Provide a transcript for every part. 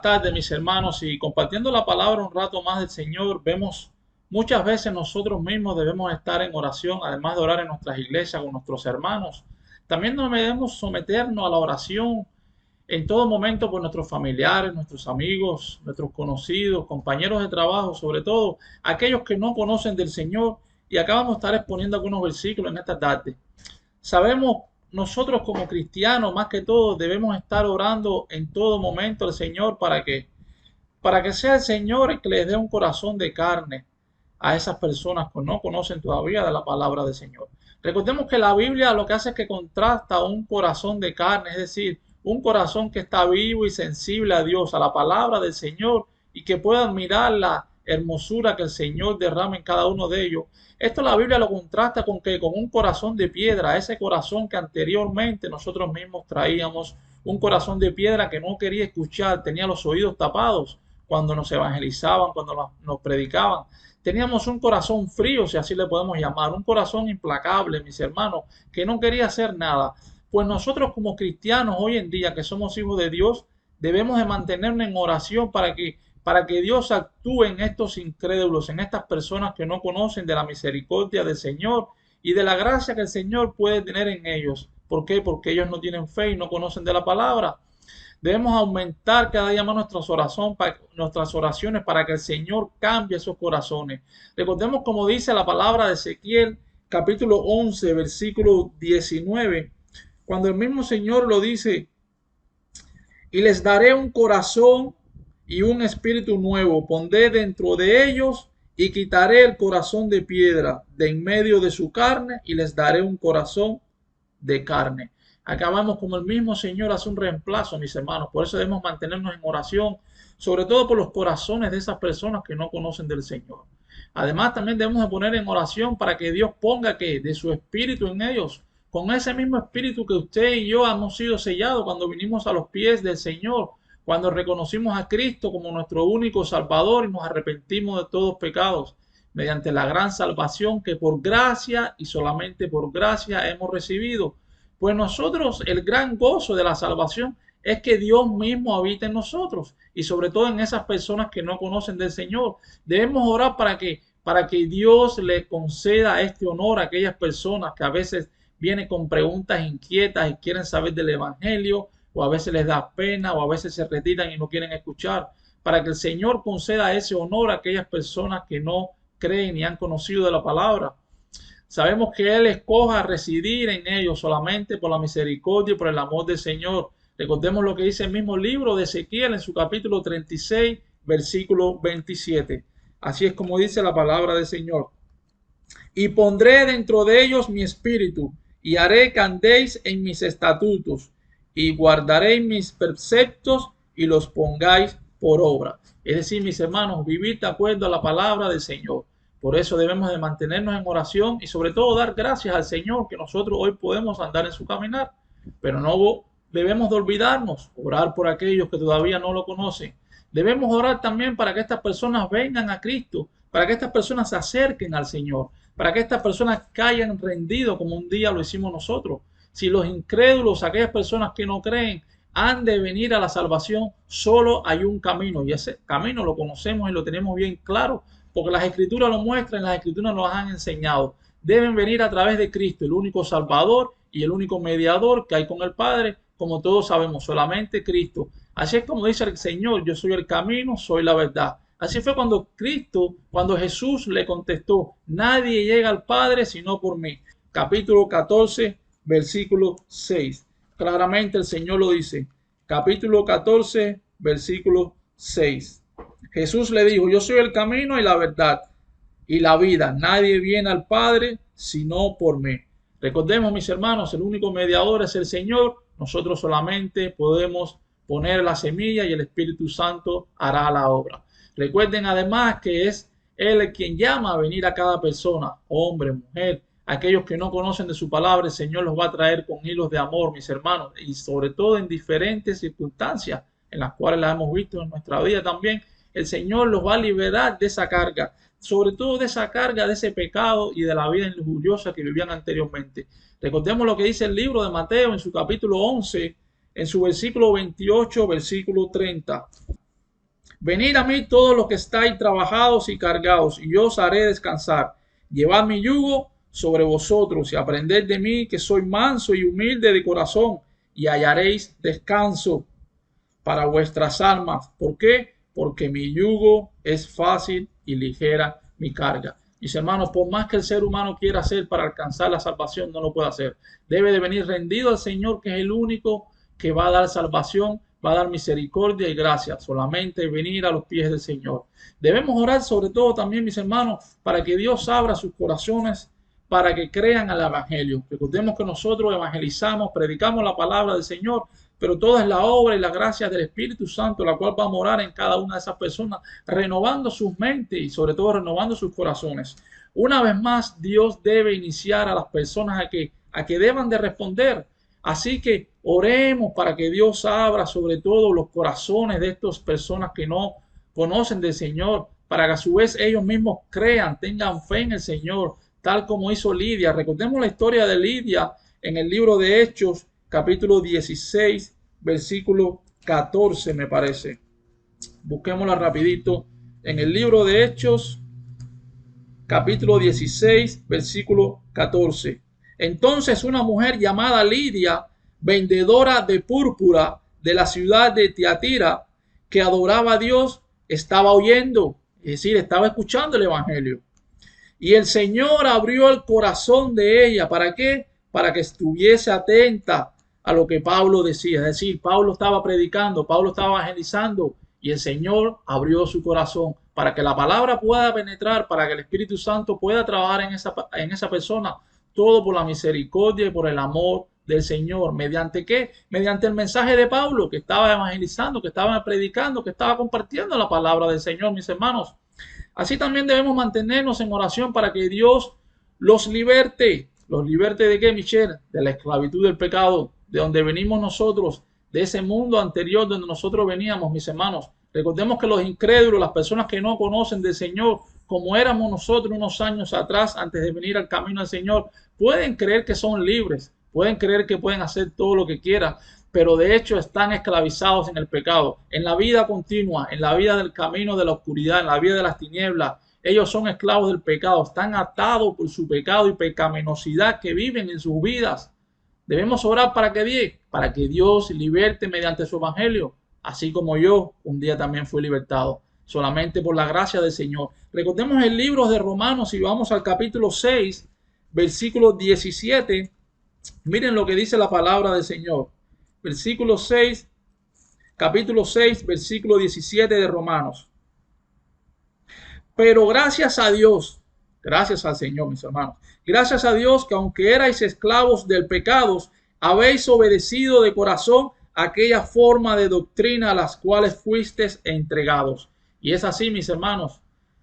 Tardes, mis hermanos, y compartiendo la palabra un rato más del Señor, vemos muchas veces nosotros mismos debemos estar en oración, además de orar en nuestras iglesias con nuestros hermanos. También nos debemos someternos a la oración en todo momento por nuestros familiares, nuestros amigos, nuestros conocidos, compañeros de trabajo, sobre todo aquellos que no conocen del Señor. Y acabamos de estar exponiendo algunos versículos en esta tarde. Sabemos nosotros como cristianos, más que todo, debemos estar orando en todo momento al Señor para que sea el Señor el que les dé un corazón de carne a esas personas que no conocen todavía de la palabra del Señor. Recordemos que la Biblia lo que hace es que contrasta un corazón de carne, es decir, un corazón que está vivo y sensible a Dios, a la palabra del Señor, y que pueda admirar la hermosura que el Señor derrama en cada uno de ellos. Esto la Biblia lo contrasta con un corazón de piedra, ese corazón que anteriormente nosotros mismos traíamos, un corazón de piedra que no quería escuchar, tenía los oídos tapados cuando nos evangelizaban, cuando nos predicaban. Teníamos un corazón frío, si así le podemos llamar, un corazón implacable, mis hermanos, que no quería hacer nada. Pues nosotros como cristianos hoy en día, que somos hijos de Dios, debemos de mantenernos en oración para que Dios actúe en estos incrédulos, en estas personas que no conocen de la misericordia del Señor y de la gracia que el Señor puede tener en ellos. ¿Por qué? Porque ellos no tienen fe y no conocen de la palabra. Debemos aumentar cada día más nuestras oraciones para que el Señor cambie esos corazones. Recordemos como dice la palabra de Ezequiel, capítulo 11, versículo 19, cuando el mismo Señor lo dice: y les daré un corazón y un espíritu nuevo, pondré dentro de ellos y quitaré el corazón de piedra de en medio de su carne y les daré un corazón de carne. Acabamos como el mismo Señor hace un reemplazo, mis hermanos. Por eso debemos mantenernos en oración, sobre todo por los corazones de esas personas que no conocen del Señor. Además, también debemos de poner en oración para que Dios ponga que de su espíritu en ellos, con ese mismo espíritu que usted y yo hemos sido sellados cuando vinimos a los pies del Señor, cuando reconocimos a Cristo como nuestro único Salvador y nos arrepentimos de todos pecados, mediante la gran salvación que por gracia y solamente por gracia hemos recibido. Pues nosotros, el gran gozo de la salvación es que Dios mismo habita en nosotros y sobre todo en esas personas que no conocen del Señor. Debemos orar para que Dios le conceda este honor a aquellas personas que a veces vienen con preguntas inquietas y quieren saber del Evangelio, o a veces les da pena, o a veces se retiran y no quieren escuchar, para que el Señor conceda ese honor a aquellas personas que no creen ni han conocido de la palabra. Sabemos que Él escoja residir en ellos solamente por la misericordia y por el amor del Señor. Recordemos lo que dice el mismo libro de Ezequiel en su capítulo 36, versículo 27. Así es como dice la palabra del Señor. Y pondré dentro de ellos mi espíritu, y haré que andéis en mis estatutos, y guardaréis mis preceptos, y los pongáis por obra. Es decir, mis hermanos, vivir de acuerdo a la palabra del Señor. Por eso debemos de mantenernos en oración y sobre todo dar gracias al Señor que nosotros hoy podemos andar en su caminar. Pero no debemos de olvidarnos, orar por aquellos que todavía no lo conocen. Debemos orar también para que estas personas vengan a Cristo, para que estas personas se acerquen al Señor, para que estas personas caigan rendido como un día lo hicimos nosotros. Si los incrédulos, aquellas personas que no creen, han de venir a la salvación, solo hay un camino y ese camino lo conocemos y lo tenemos bien claro porque las escrituras lo muestran, las escrituras nos han enseñado. Deben venir a través de Cristo, el único Salvador y el único mediador que hay con el Padre, como todos sabemos, solamente Cristo. Así es como dice el Señor: yo soy el camino, soy la verdad. Así fue cuando Jesús le contestó: nadie llega al Padre sino por mí. Capítulo 14, versículo 6. Claramente el Señor lo dice. Capítulo 14, versículo 6. Jesús le dijo: yo soy el camino y la verdad y la vida. Nadie viene al Padre sino por mí. Recordemos, mis hermanos, el único mediador es el Señor. Nosotros solamente podemos poner la semilla y el Espíritu Santo hará la obra. Recuerden además que es Él quien llama a venir a cada persona, hombre, mujer. Aquellos que no conocen de su palabra, el Señor los va a traer con hilos de amor, mis hermanos, y sobre todo en diferentes circunstancias en las cuales las hemos visto en nuestra vida también. El Señor los va a liberar de esa carga, sobre todo de esa carga, de ese pecado y de la vida injuriosa que vivían anteriormente. Recordemos lo que dice el libro de Mateo en su capítulo 11, en su versículo 28, versículo 30. Venid a mí todos los que estáis trabajados y cargados, y yo os haré descansar. Llevad mi yugo sobre vosotros y aprended de mí, que soy manso y humilde de corazón, y hallaréis descanso para vuestras almas. ¿Por qué? Porque mi yugo es fácil y ligera mi carga. Mis hermanos, por más que el ser humano quiera hacer para alcanzar la salvación, no lo puede hacer. Debe de venir rendido al Señor, que es el único que va a dar salvación, va a dar misericordia y gracia. Solamente venir a los pies del Señor. Debemos orar sobre todo también, mis hermanos, para que Dios abra sus corazones para que crean al Evangelio. Recordemos que nosotros evangelizamos, predicamos la palabra del Señor, pero toda es la obra y la gracia del Espíritu Santo, la cual va a morar en cada una de esas personas, renovando sus mentes y sobre todo renovando sus corazones. Una vez más, Dios debe iniciar a las personas a que deban de responder. Así que oremos para que Dios abra sobre todo los corazones de estas personas que no conocen del Señor, para que a su vez ellos mismos crean, tengan fe en el Señor, tal como hizo Lidia. Recordemos la historia de Lidia en el libro de Hechos, capítulo 16, versículo 14, me parece. Busquémosla rapidito. En el libro de Hechos, capítulo 16, versículo 14. Entonces una mujer llamada Lidia, vendedora de púrpura de la ciudad de Tiatira, que adoraba a Dios, estaba oyendo, es decir, estaba escuchando el evangelio. Y el Señor abrió el corazón de ella. ¿Para qué? Para que estuviese atenta a lo que Pablo decía. Es decir, Pablo estaba predicando, Pablo estaba evangelizando y el Señor abrió su corazón para que la palabra pueda penetrar, para que el Espíritu Santo pueda trabajar en esa persona. Todo por la misericordia y por el amor del Señor. ¿Mediante qué? Mediante el mensaje de Pablo, que estaba evangelizando, que estaba predicando, que estaba compartiendo la palabra del Señor, mis hermanos. Así también debemos mantenernos en oración para que Dios los liberte. ¿Los liberte de qué, Michelle? De la esclavitud del pecado, de donde venimos nosotros, de ese mundo anterior donde nosotros veníamos, mis hermanos. Recordemos que los incrédulos, las personas que no conocen del Señor, como éramos nosotros unos años atrás, antes de venir al camino del Señor, pueden creer que son libres, pueden creer que pueden hacer todo lo que quieran, pero de hecho están esclavizados en el pecado, en la vida continua, en la vida del camino de la oscuridad, en la vida de las tinieblas. Ellos son esclavos del pecado, están atados por su pecado y pecaminosidad que viven en sus vidas. Debemos orar para que Dios liberte mediante su evangelio, así como yo un día también fui libertado, solamente por la gracia del Señor. Recordemos el libro de Romanos y vamos al capítulo 6, versículo 17. Miren lo que dice la palabra del Señor. Versículo 6, capítulo 6, versículo 17 de Romanos. Pero gracias a Dios, gracias al Señor, mis hermanos, gracias a Dios que aunque erais esclavos del pecado, habéis obedecido de corazón aquella forma de doctrina a las cuales fuisteis entregados. Y es así, mis hermanos,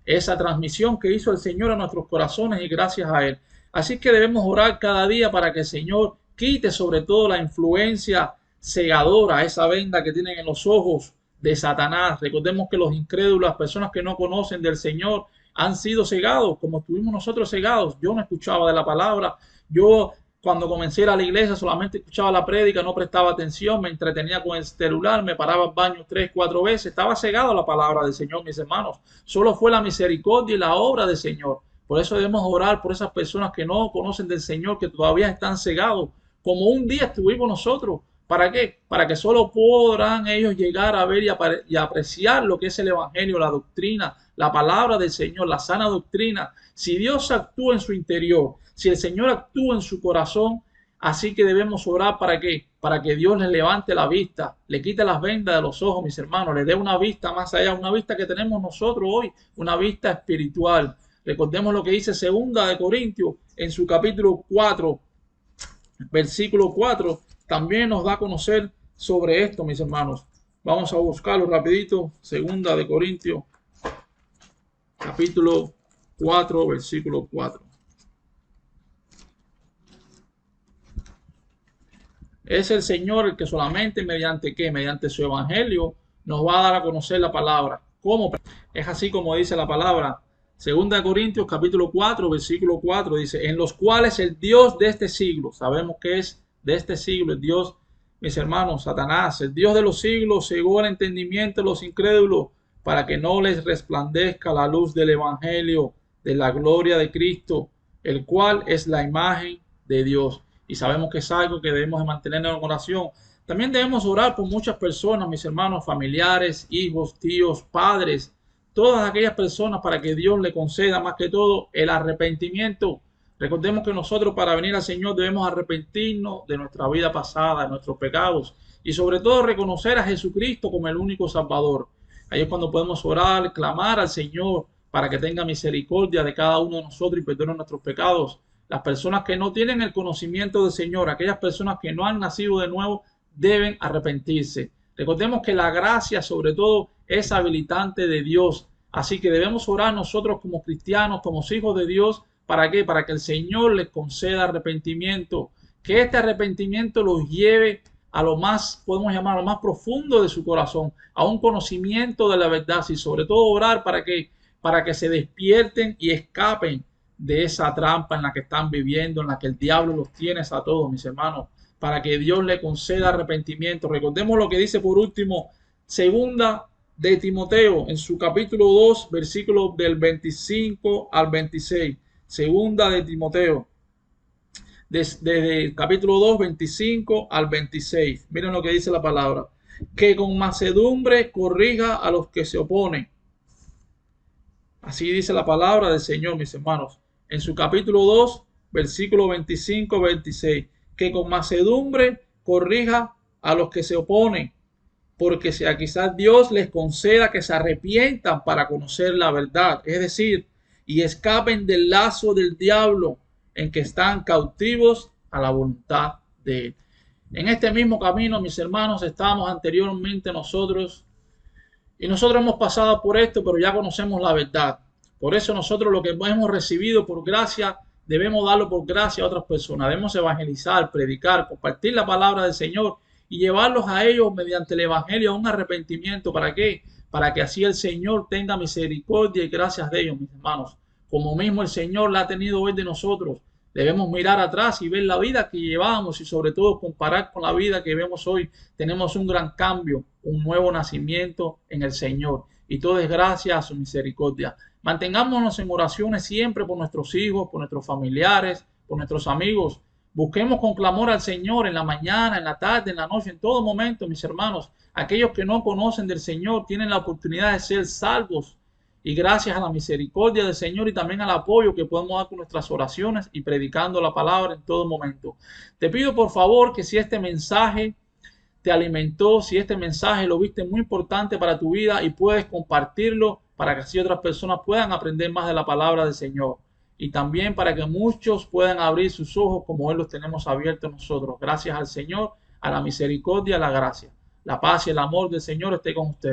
esa transmisión que hizo el Señor a nuestros corazones y gracias a Él. Así que debemos orar cada día para que el Señor quite sobre todo la influencia cegadora, esa venda que tienen en los ojos de Satanás. Recordemos que los incrédulos, las personas que no conocen del Señor, han sido cegados, como estuvimos nosotros cegados. Yo no escuchaba de la palabra. Yo, cuando comencé a ir a la iglesia, solamente escuchaba la prédica, no prestaba atención, me entretenía con el celular, me paraba al baño 3, 4 veces. Estaba cegado a la palabra del Señor, mis hermanos. Solo fue la misericordia y la obra del Señor. Por eso debemos orar por esas personas que no conocen del Señor, que todavía están cegados, como un día estuvimos nosotros. ¿Para qué? Para que solo podrán ellos llegar a ver y apreciar lo que es el Evangelio, la doctrina, la palabra del Señor, la sana doctrina. Si Dios actúa en su interior, si el Señor actúa en su corazón, así que debemos orar ¿para qué? Para que Dios les levante la vista, le quite las vendas de los ojos, mis hermanos, le dé una vista más allá, una vista que tenemos nosotros hoy, una vista espiritual. Recordemos lo que dice 2 de Corintios en su capítulo 4, versículo 4. También nos da a conocer sobre esto, mis hermanos. Vamos a buscarlo rapidito. 2 de Corintios, capítulo 4, versículo 4. Es el Señor el que solamente mediante ¿qué? Mediante su evangelio nos va a dar a conocer la palabra. ¿Cómo? Es así como dice la palabra. 2 de Corintios, capítulo 4, versículo 4. Dice, en los cuales el Dios de este siglo, sabemos que es de este siglo, el Dios, mis hermanos, Satanás, el Dios de los siglos, cegó el entendimiento de los incrédulos para que no les resplandezca la luz del Evangelio de la gloria de Cristo, el cual es la imagen de Dios. Y sabemos que es algo que debemos de mantener en oración. También debemos orar por muchas personas, mis hermanos, familiares, hijos, tíos, padres, todas aquellas personas, para que Dios le conceda más que todo el arrepentimiento. Recordemos que nosotros, para venir al Señor, debemos arrepentirnos de nuestra vida pasada, de nuestros pecados, y sobre todo reconocer a Jesucristo como el único Salvador. Ahí es cuando podemos orar, clamar al Señor para que tenga misericordia de cada uno de nosotros y perdone nuestros pecados. Las personas que no tienen el conocimiento del Señor, aquellas personas que no han nacido de nuevo, deben arrepentirse. Recordemos que la gracia, sobre todo, es habilitante de Dios. Así que debemos orar nosotros como cristianos, como hijos de Dios. ¿Para qué? Para que el Señor les conceda arrepentimiento. Que este arrepentimiento los lleve a lo más, podemos llamar, a lo más profundo de su corazón, a un conocimiento de la verdad, y sobre todo orar para que se despierten y escapen de esa trampa en la que están viviendo, en la que el diablo los tiene a todos, mis hermanos, para que Dios le conceda arrepentimiento. Recordemos lo que dice por último segunda de Timoteo en su capítulo 2, versículos del 25 al 26. Segunda de Timoteo, desde el capítulo 2, 25 al 26. Miren lo que dice la palabra. Que con mansedumbre corrija a los que se oponen. Así dice la palabra del Señor, mis hermanos. En su capítulo 2, versículo 25, 26. Que con mansedumbre corrija a los que se oponen, porque sea quizás Dios les conceda que se arrepientan para conocer la verdad, es decir, y escapen del lazo del diablo en que están cautivos a la voluntad de él. En este mismo camino, mis hermanos, estábamos anteriormente nosotros, y nosotros hemos pasado por esto, pero ya conocemos la verdad. Por eso nosotros lo que hemos recibido por gracia, debemos darlo por gracia a otras personas. Debemos evangelizar, predicar, compartir la palabra del Señor y llevarlos a ellos mediante el evangelio a un arrepentimiento. ¿Para qué? Para que así el Señor tenga misericordia y gracias de ellos, mis hermanos. Como mismo el Señor la ha tenido hoy de nosotros. Debemos mirar atrás y ver la vida que llevamos y sobre todo comparar con la vida que vemos hoy. Tenemos un gran cambio, un nuevo nacimiento en el Señor. Y todo es gracias a su misericordia. Mantengámonos en oraciones siempre por nuestros hijos, por nuestros familiares, por nuestros amigos. Busquemos con clamor al Señor en la mañana, en la tarde, en la noche, en todo momento, mis hermanos. Aquellos que no conocen del Señor tienen la oportunidad de ser salvos. Y gracias a la misericordia del Señor y también al apoyo que podemos dar con nuestras oraciones y predicando la palabra en todo momento. Te pido por favor que si este mensaje te alimentó, si este mensaje lo viste muy importante para tu vida y puedes compartirlo para que así otras personas puedan aprender más de la palabra del Señor. Y también para que muchos puedan abrir sus ojos como Él los tenemos abiertos nosotros. Gracias al Señor, a la misericordia, a la gracia. La paz y el amor del Señor esté con ustedes.